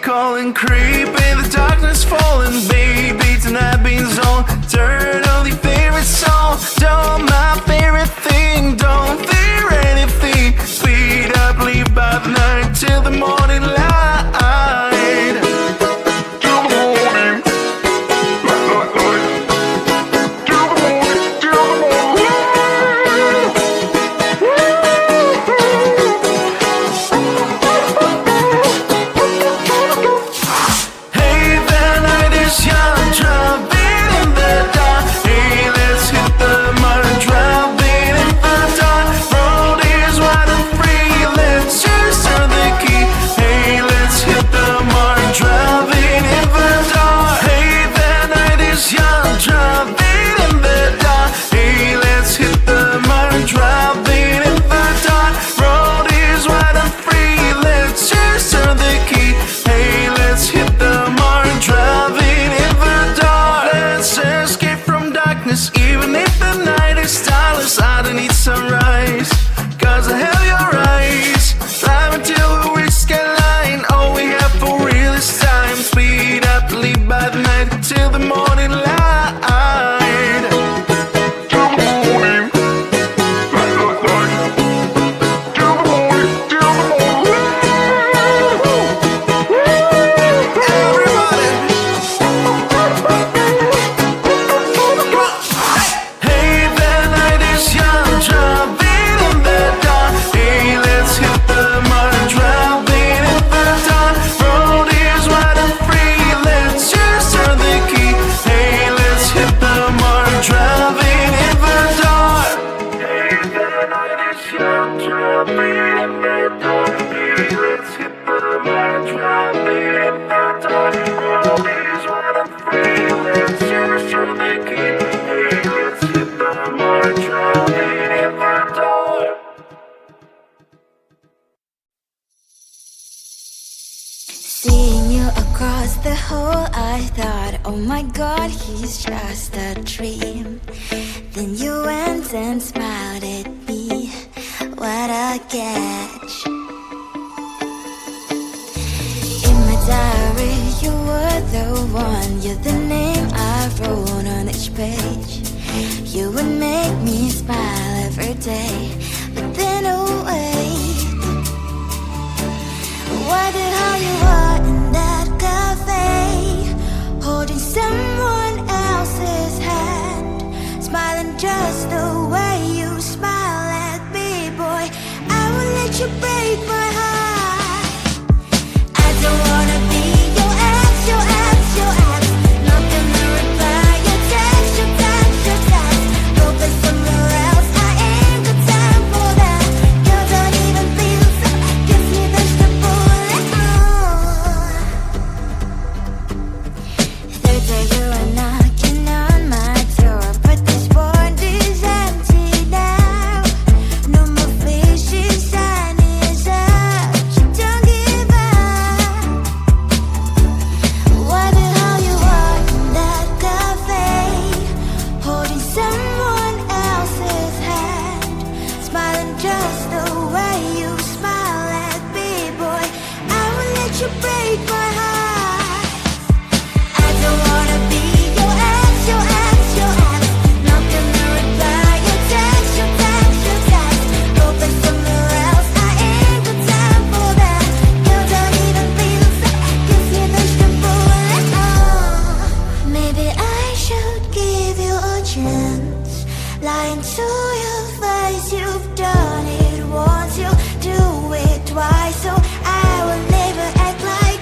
calling, creep in the darkness, falling, baby. Tonight being on. Turn on your favorite song. Do my favorite thing. Don't fear anything. Speed up, leave by the night till the morning light. Even if the night is starless, I don't need sunrise, cause I have your eyes. Drive until we reach skyline. All we have for real is time. Speed up, leave by the night till the morning light. Seeing you across the hall, I thought, oh my God, he's just a dream. Then you went and smiled at me. What a catch. In my diary, you were the one. You're the name I wrote on each page. You would make me smile every day. But then, oh wait, why did how you are in that cafe, holding someone else's hand, smiling just the way you smile at me, boy. I will let you break my heart. I don't wanna be your ex, your ex, your ex. Not gonna reply your text, your text, your text. Go play somewhere else, I ain't got time for that. You don't even feel so, gives me vegetable. Third day you are knocking on my door, but this board is empty now. No more fishes, sun is up. You don't give up. Why the hell you are in that cafe, holding someone else's hand, smiling just the way you smile at me, boy. I will let you break my heart. I don't wanna be your ex, your ex, your ex. Not gonna reply your text, your text, your text. Go play somewhere else, I ain't got time for that. You don't even feel so, gives me vegetable. Maybe I should give you a chance. Lying to your face, you've done it once, you'll do it twice. So I will never act like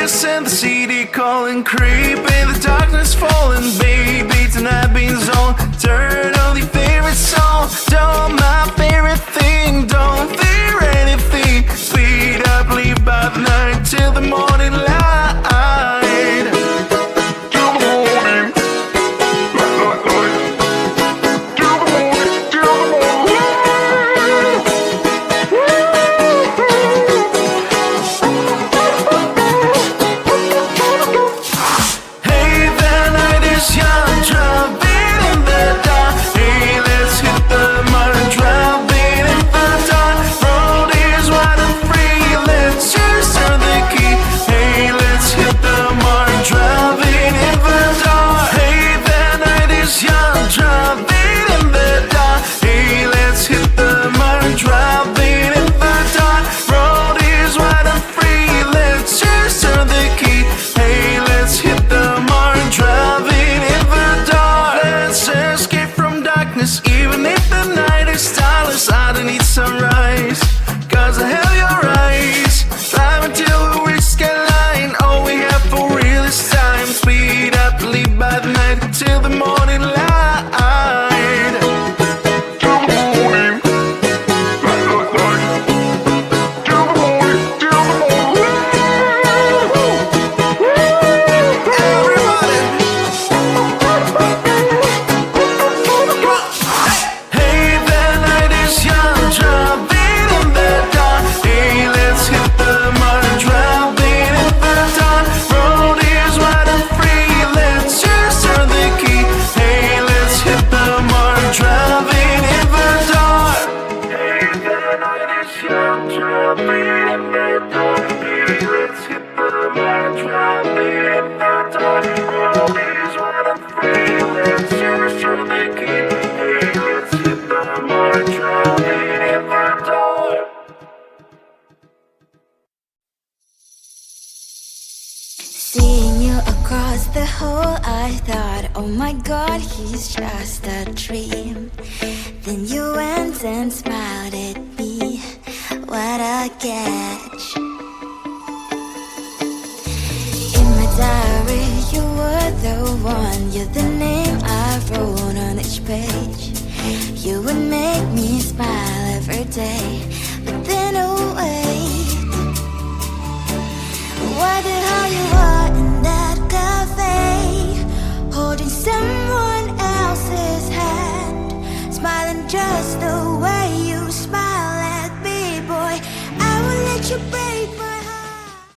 Listen, the CD calling, creep in the darkness falling. Baby, tonight being zone. Turn on your favorite song. Do my favorite thing. Don't fear anything. Speed up, leave by the night till the morning light. Even if the night is starless, I don't need sunrise, cause I have your eyes. Climb until we reach skyline. All we have for real is time. Speed up, leave by the night till the morning light. Seeing you across the hall, I thought, oh my god, he's just a dream. Then you went and smiled at me. What a catch. In my diary, you were the one. You're the name I wrote on each page. You would make me smile every day. But then oh wait, why the hell you are in that cafe, holding someone else's hand, smiling just the way you smile at me, boy. I will let you break my